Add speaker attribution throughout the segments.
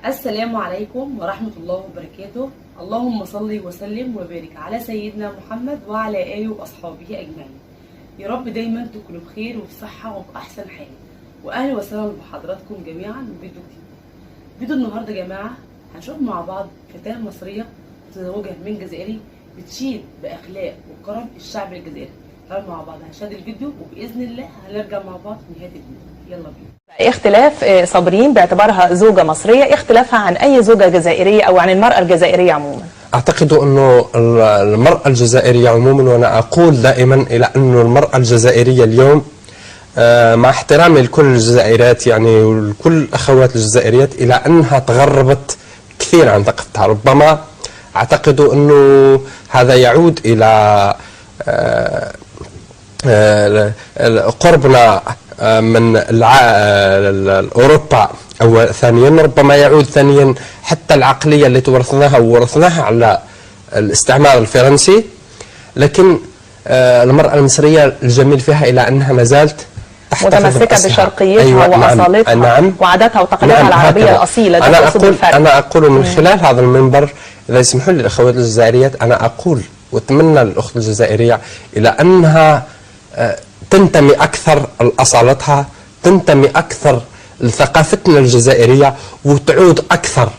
Speaker 1: السلام عليكم ورحمة الله وبركاته. اللهم صل وسلم وبارك على سيدنا محمد وعلى آله وأصحابه أجمعين. يا رب دايما تكونوا بخير وفي صحة وفي أحسن حال. وأهلا وسهلا بحضراتكم جميعا فيديو جديد. فيديو النهارده يا جماعة هنشوف مع بعض فتاة مصرية متزوجة من جزائري بتشيد بأخلاق وكرم الشعب الجزائري. تعالوا مع بعض هنشاهد الفيديو وبإذن الله هنرجع مع بعض في نهاية الفيديو. يلا بينا.
Speaker 2: اختلاف صابرين باعتبارها زوجة مصرية اختلافها عن أي زوجة جزائرية أو عن المرأة الجزائرية عموما؟
Speaker 3: أعتقد أنه المرأة الجزائرية عموما، وأنا أقول دائما إلى أنه المرأة الجزائرية اليوم مع احترامي لكل الجزائريات يعني ولكل الأخوات الجزائريات إلى أنها تغربت كثير عن ثقافتها. ربما أعتقد أنه هذا يعود إلى قربنا من أوروبا، أو ثانيا ربما يعود ثانيا حتى العقلية التي ورثناها على الاستعمار الفرنسي. لكن المرأة المصرية الجميل فيها إلى أنها ما زالت
Speaker 2: متمسكة بشرقيتها. أيوة وأصالتها.
Speaker 3: نعم
Speaker 2: وعاداتها وتقاليدها. نعم العربية الأصيلة.
Speaker 3: أنا أقول من خلال هذا المنبر، إذا يسمحوا لي الأخوات الجزائريات، أنا أقول وأتمنى للأخت الجزائرية إلى أنها تنتمي أكثر لأصالتها، تنتمي أكثر لثقافتنا الجزائرية، وتعود أكثر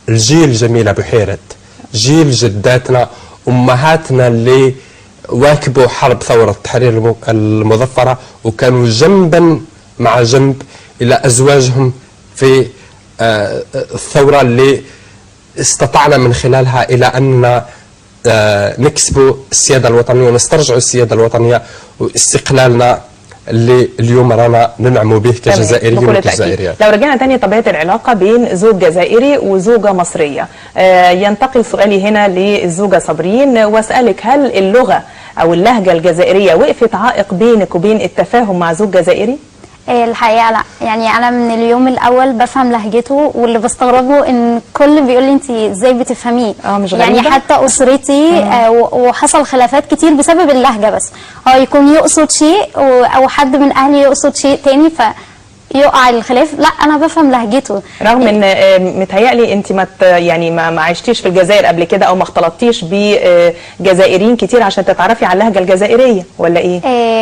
Speaker 3: الجيل جميلة بحيرة، جيل جداتنا أمهاتنا اللي واكبوا حرب ثورة التحرير المظفرة وكانوا جنبا مع جنب إلى أزواجهم في الثورة اللي استطعنا من خلالها إلى أن نكسبوا السيادة الوطنية ونسترجعوا السيادة الوطنية واستقلالنا اللي اليوم رانا ننعموا به كجزائريين وكجزائريات.
Speaker 2: لو رجعنا تاني طبيعة العلاقة بين زوج جزائري وزوجة مصرية، ينتقل سؤالي هنا للزوجة صابرين واسألك، هل اللغة أو اللهجة الجزائرية وقفت عائق بينك وبين التفاهم مع زوج جزائري؟
Speaker 4: الحقيقه لا، يعني انا من اليوم الاول بفهم لهجته، واللي بستغربه ان كل بيقول لي انت ازاي بتفهميه.
Speaker 2: مش غريبة؟
Speaker 4: يعني حتى اسرتي وحصل خلافات كتير بسبب اللهجه، بس هو يكون يقصد شيء او حد من اهلي يقصد شيء تاني يقع الخلاف. لا انا بفهم لهجته،
Speaker 2: رغم ان متهيألي انت ما عشتيش في الجزائر قبل كده او ما اختلطتيش بجزائريين كتير عشان تتعرفي على اللهجه الجزائريه، ولا ايه؟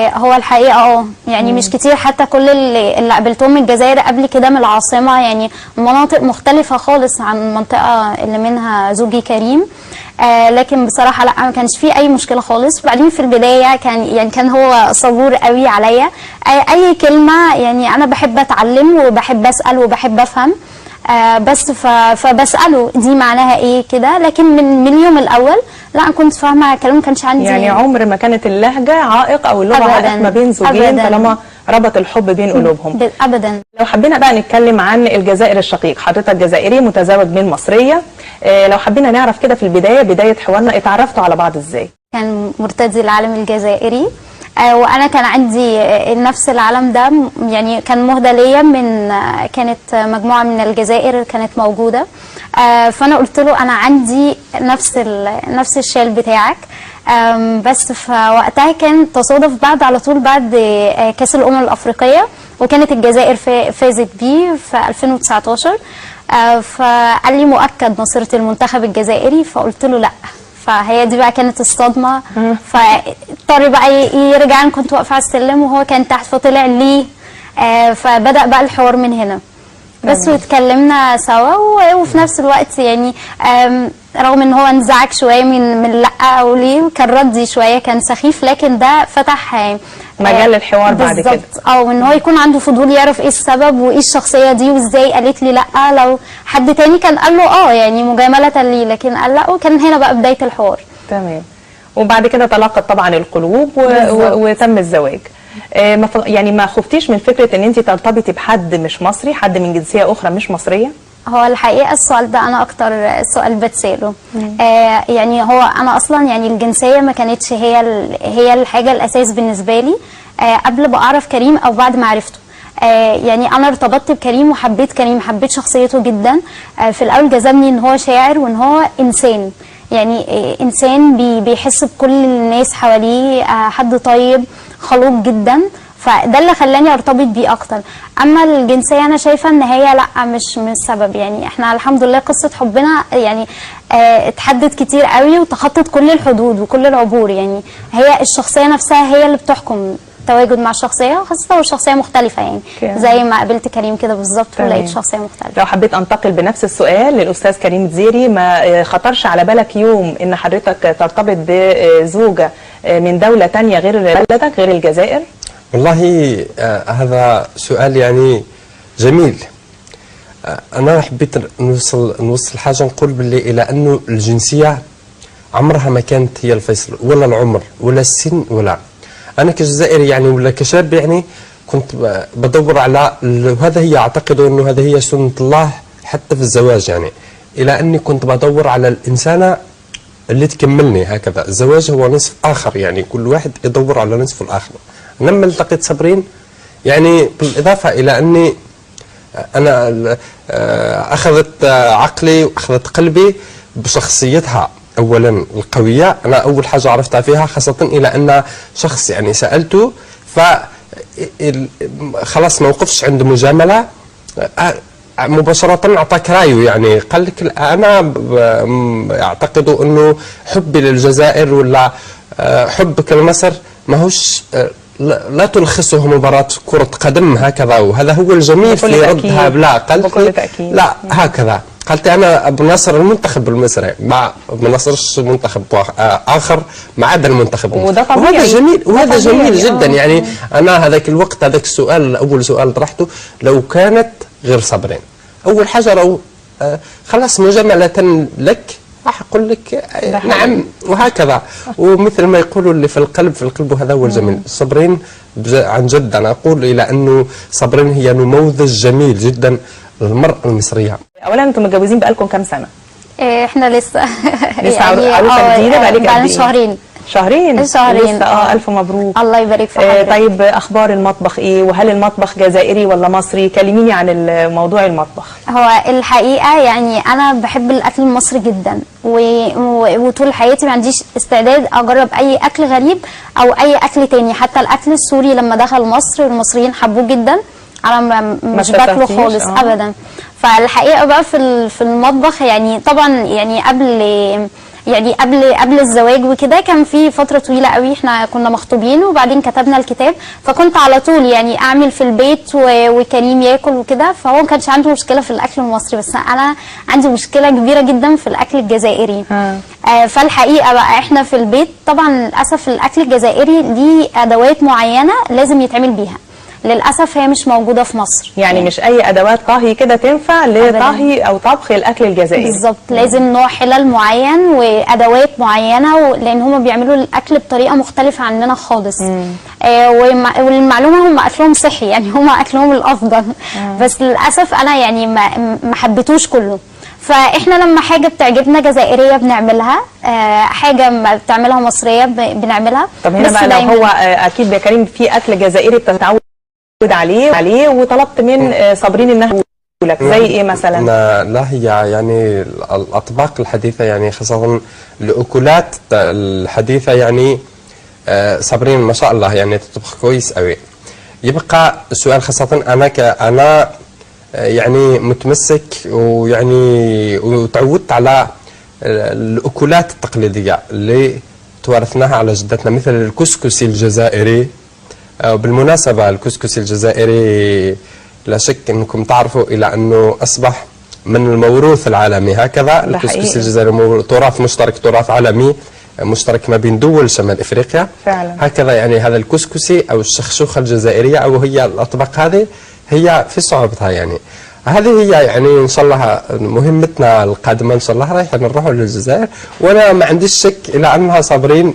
Speaker 4: هو الحقيقه يعني مش كتير، حتى كل اللي قابلتهم من الجزائر قبل كده من العاصمه، يعني مناطق مختلفه خالص عن المنطقه اللي منها زوجي كريم. لكن بصراحه لا، ما كانش فيه اي مشكله خالص. وبعدين في البدايه كان هو صبور قوي عليا. اي كلمه يعني انا بحب اتعلم وبحب اسال وبحب افهم، بس فبساله دي معناها ايه كده. لكن من اليوم الاول لا، انا كنت فاهمه كلام، ما كانش عندي
Speaker 2: يعني عمر ما كانت اللهجه عائق او اللغه عائق ما بين زوجين طالما ربط الحب بين قلوبهم.
Speaker 4: ابدا.
Speaker 2: لو حبينا بقى نتكلم عن الجزائر الشقيق، حضرتك جزائري متزوج من مصريه، لو حبينا نعرف كده في بدايه حوارنا اتعرفتوا على بعض ازاي؟
Speaker 4: كان مرتدي العلم الجزائري، وانا كان عندي نفس العلم ده، يعني كان مهدى ليا من كانت مجموعه من الجزائر كانت موجوده. فانا قلت له انا عندي نفس الشال بتاعك. بس فوقتها كان تصادف على طول بعد كاس الامم الافريقيه، وكانت الجزائر فازت بيه في 2019. فقال لي مؤكد نصرة المنتخب الجزائري، فقلت له لا. فهي دي بقى كانت الصدمه. فاضطر بقى يرجع، انا كنت واقفه على السلم وهو كان تحت، فطلع ليه. فبدا بقى الحوار من هنا بس، واتكلمنا سوا. وفي نفس الوقت يعني رغم ان هو انزعج شويه من لا او ليه، كان ردي شويه كان سخيف، لكن ده فتح
Speaker 2: مجال الحوار بعد كده.
Speaker 4: او ان هو يكون عنده فضول يعرف ايه السبب وايه الشخصيه دي وازاي قالت لي لا. لو حد تاني كان قال له يعني مجامله ليه، لكن قال لا، وكان هنا بقى بدايه الحوار.
Speaker 2: تمام. وبعد كده تلاقت طبعا القلوب وتم الزواج. يعني ما خفتيش من فكره ان انت ترتبطي بحد مش مصري، حد من جنسيه اخرى مش مصريه؟
Speaker 4: هو الحقيقه السؤال ده انا اكتر سؤال بتساله. يعني هو انا اصلا يعني الجنسيه ما كانتش هي الحاجه الاساس بالنسبه لي قبل ما اعرف كريم او بعد ما عرفته. يعني انا ارتبطت بكريم وحبيت كريم، حبيت شخصيته جدا. في الاول جذبني ان هو شاعر وان هو انسان، يعني انسان بيحس بكل الناس حواليه، حد طيب خلوق جدا. فده اللي خلاني ارتبط بيه اكتر. اما الجنسيه انا شايفه ان هي لا، مش سبب. يعني احنا الحمد لله قصه حبنا يعني اتحدد كتير قوي وتخطت كل الحدود وكل العبور. يعني هي الشخصيه نفسها هي اللي بتحكم التواجد مع الشخصيه، خاصه لو الشخصيه مختلفه. يعني زي ما قابلت كريم كده بالظبط ولقيت شخصيه مختلفه.
Speaker 2: لو حبيت انتقل بنفس السؤال للاستاذ كريم دزيري، ما خطرش على بالك يوم ان حضرتك ترتبط بزوجه من دوله تانية غير بلدك، غير الجزائر؟
Speaker 3: والله هذا سؤال يعني جميل. أنا حبيت نوصل حاجة، نقول باللي إلى أنه الجنسية عمرها ما كانت هي الفيصل، ولا العمر ولا السن ولا. أنا كجزائري يعني ولا كشاب يعني كنت بدور على، وهذا هي أعتقد أنه هذا هي سنة الله حتى في الزواج، يعني إلى أني كنت بدور على الإنسانة اللي تكملني هكذا. الزواج هو نصف آخر، يعني كل واحد يدور على نصف الآخر. لما التقيت صابرين يعني بالإضافة إلى أني أنا أخذت عقلي وأخذت قلبي بشخصيتها أولا القوية. أنا أول حاجة عرفتها فيها، خاصة إلى أن شخص يعني سألته خلاص ما وقفش عند مجاملة، مباشرة أعطاك رأيه. يعني قال لك أنا أعتقد أنه حبي للجزائر ولا حبك لمصر ماهوش لا تلخصه مباراة كرة قدم هكذا، وهذا هو الجميل في ردها. لا قالت لي لا هكذا، قالت لي أنا بنصر المنتخب المصري، ما بنصرش منتخب آخر ما عدا المنتخب المصري. وهذا جميل، وهذا جميل جدا. يعني أنا هذاك الوقت هذاك السؤال أول سؤال طرحته، لو كانت غير صابرين أول حاجة لو خلاص مجاملة لك راح أقول لك نعم وهكذا. ومثل ما يقولوا اللي في القلب في القلب، وهذا هو الجميل. صابرين عن جد أنا أقول إلى أنه صابرين هي نموذج جميل جدا للمرأة المصرية.
Speaker 2: أولا أنتم متجوزين بقالكم كام سنة؟
Speaker 4: احنا لسه
Speaker 2: يعني عروسة جديدة بقالك قد ايه؟
Speaker 4: شهرين.
Speaker 2: لسه ألف مبروك.
Speaker 4: الله يبارك في حضرتك.
Speaker 2: طيب أخبار المطبخ إيه؟ وهل المطبخ جزائري ولا مصري؟ كلميني عن موضوع المطبخ.
Speaker 4: هو الحقيقة يعني أنا بحب الأكل المصري جدا، وطول حياتي ما عنديش استعداد أجرب أي أكل غريب أو أي أكل تاني. حتى الأكل السوري لما دخل مصر المصريين حبوه جدا، أنا مش باكله خالص أبدا. فالحقيقة بقى في المطبخ يعني طبعا يعني قبل الزواج وكده كان في فتره طويله قوي احنا كنا مخطوبين، وبعدين كتبنا الكتاب، فكنت على طول يعني اعمل في البيت وكريم ياكل وكده. فهو ما كانش عنده مشكله في الاكل المصري، بس انا عندي مشكله كبيره جدا في الاكل الجزائري. فالحقيقه بقى احنا في البيت طبعا للاسف الاكل الجزائري ليه ادوات معينه لازم يتعمل بيها، للاسف هي مش موجوده في مصر.
Speaker 2: يعني مش اي ادوات طهي كده تنفع لطهي او طبخ الاكل الجزائري.
Speaker 4: بالظبط، لازم نوع حلل معين وادوات معينه، لان هم بيعملوا الاكل بطريقه مختلفه عننا خالص. والمعلومه هم اكلهم صحي، يعني هم اكلهم الافضل. بس للاسف انا يعني ما حبيتوش كله. فاحنا لما حاجه بتعجبنا جزائريه بنعملها، حاجه بتعملها مصريه بنعملها.
Speaker 2: طب هنا بقى لو هو اكيد يا كريم في اكل جزائري بتتعود عليه وطلبت من صابرين انها لك، زي ايه مثلا؟
Speaker 3: لا هي يعني الاطباق الحديثه، يعني خاصه الاكلات الحديثه، يعني صابرين ما شاء الله يعني تطبخ كويس قوي. يبقى السؤال خاصه انا يعني متمسك ويعني وتعودت على الاكلات التقليديه اللي توارثناها على جدتنا، مثل الكسكسي الجزائري. بالمناسبة الكسكسي الجزائري لا شك أنكم تعرفوا إلى أنه أصبح من الموروث العالمي. هكذا الكسكسي الجزائري تراث مشترك، تراث عالمي مشترك ما بين دول شمال إفريقيا
Speaker 2: فعلا.
Speaker 3: هكذا يعني هذا الكسكسي أو الشخشوخة الجزائرية أو هي الأطباق هذه هي في صعوبتها. يعني هذه هي يعني إن شاء الله مهمتنا القادمة إن شاء الله رايح نروحوا للجزائر، وأنا ما عنديش شك إلى أنها صابرين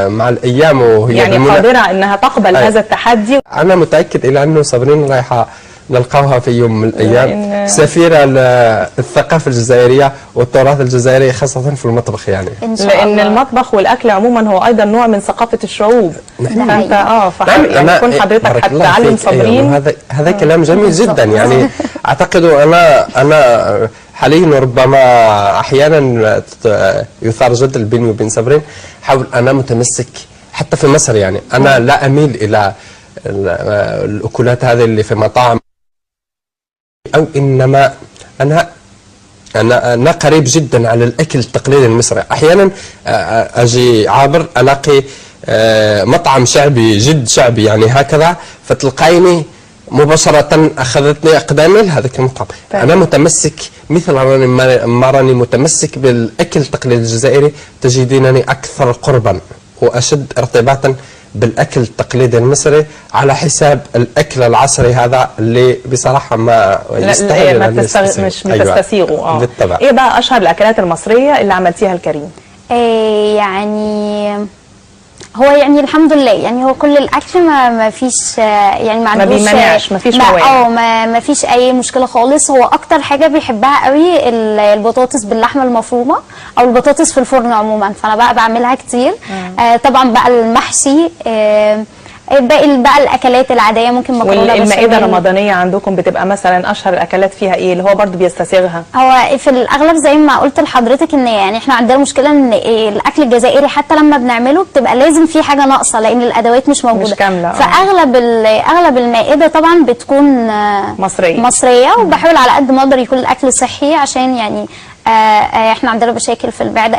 Speaker 3: مع الايام وهي
Speaker 2: يعني قادره انها تقبل هذا التحدي.
Speaker 3: انا متاكد الى انه صابرين رايحه نلقاوها في يوم من الايام سفيره للثقافه الجزائريه والتراث الجزائري خاصه في المطبخ، يعني
Speaker 2: لان المطبخ والاكل عموما هو ايضا نوع من ثقافه الشعوب. فانت يعني يكون حضرتك هتعلم صابرين.
Speaker 3: هذا كلام جميل جدا. يعني اعتقد انا حاليا ربما احيانا يثار جدل بيني وبين صابرين حول انا متمسك حتى في مصر، يعني انا لا اميل الى الأكلات هذه اللي في مطاعم، أو إنما أنا قريب جدا على الأكل التقليدي المصري. أحيانا أجي عابر ألاقي مطعم شعبي جد شعبي يعني هكذا، فتلقيني مباشرة أخذتني أقدامي لهذاك المطعم. أنا متمسك مثل ما راني متمسك بالأكل التقليدي الجزائري، تجدينني أكثر قربا وأشد ارتباطا بالأكل التقليدي المصري على حساب الأكل العصري هذا اللي بصراحة ما يستاهل
Speaker 2: مش بتستسيغه.
Speaker 3: بالطبع.
Speaker 2: إيه بقى أشهر الأكلات المصرية اللي عملتيها لكريم؟
Speaker 4: يعني هو يعني الحمد لله يعني هو كل الاكل ما فيش يعني ما عندوش،
Speaker 2: ما بيمنعش، ما فيش موانع،
Speaker 4: ما فيش اي مشكله خالص. هو اكتر حاجه بيحبها قوي البطاطس باللحمه المفرومه او البطاطس في الفرن عموما، فانا بقى بعملها كتير. طبعا بقى المحشي، باقي بقى الاكلات العاديه ممكن مكرونه.
Speaker 2: والمائده الرمضانيه عندكم بتبقى مثلا اشهر الاكلات فيها ايه اللي هو برضو بيستسيغها؟
Speaker 4: هو في الاغلب زي ما قلت لحضرتك ان يعني احنا عندنا مشكله ان الاكل الجزائري حتى لما بنعمله بتبقى لازم فيه حاجه ناقصه لان الادوات مش موجوده،
Speaker 2: مش كامله.
Speaker 4: فاغلب المائده طبعا بتكون مصريه، وبحاول على قد ما اقدر يكون الاكل صحي عشان يعني احنا عندنا مشاكل في المعده.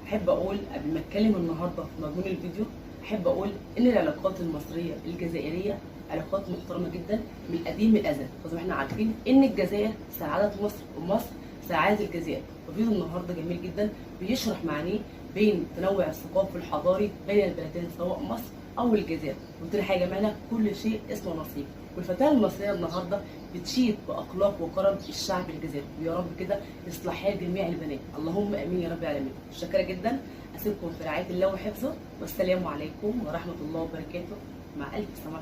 Speaker 1: احب اقول قبل ما اتكلم النهارده في مضمون الفيديو، احب اقول ان العلاقات المصريه الجزائريه علاقات محترمه جدا من القديم الازل، لازم احنا عارفين ان الجزائر سعاده مصر ومصر سعاده الجزائر. وفيديو النهارده جميل جدا بيشرح معانيه بين التنوع الثقافي والحضاري بين البلدين سواء مصر او الجزائر. قلت لي حاجه معنا كل شيء اسمه نصيب، والفتاه المصريه النهارده بتشيد باخلاق وكرم الشعب الجزائري، ويا رب كده يصلح حال جميع البنات، اللهم امين يا رب العالمين. شكرا جدا، اسيبكم في رعايه الله وحفظه، والسلام عليكم ورحمه الله وبركاته، مع الف سلامه.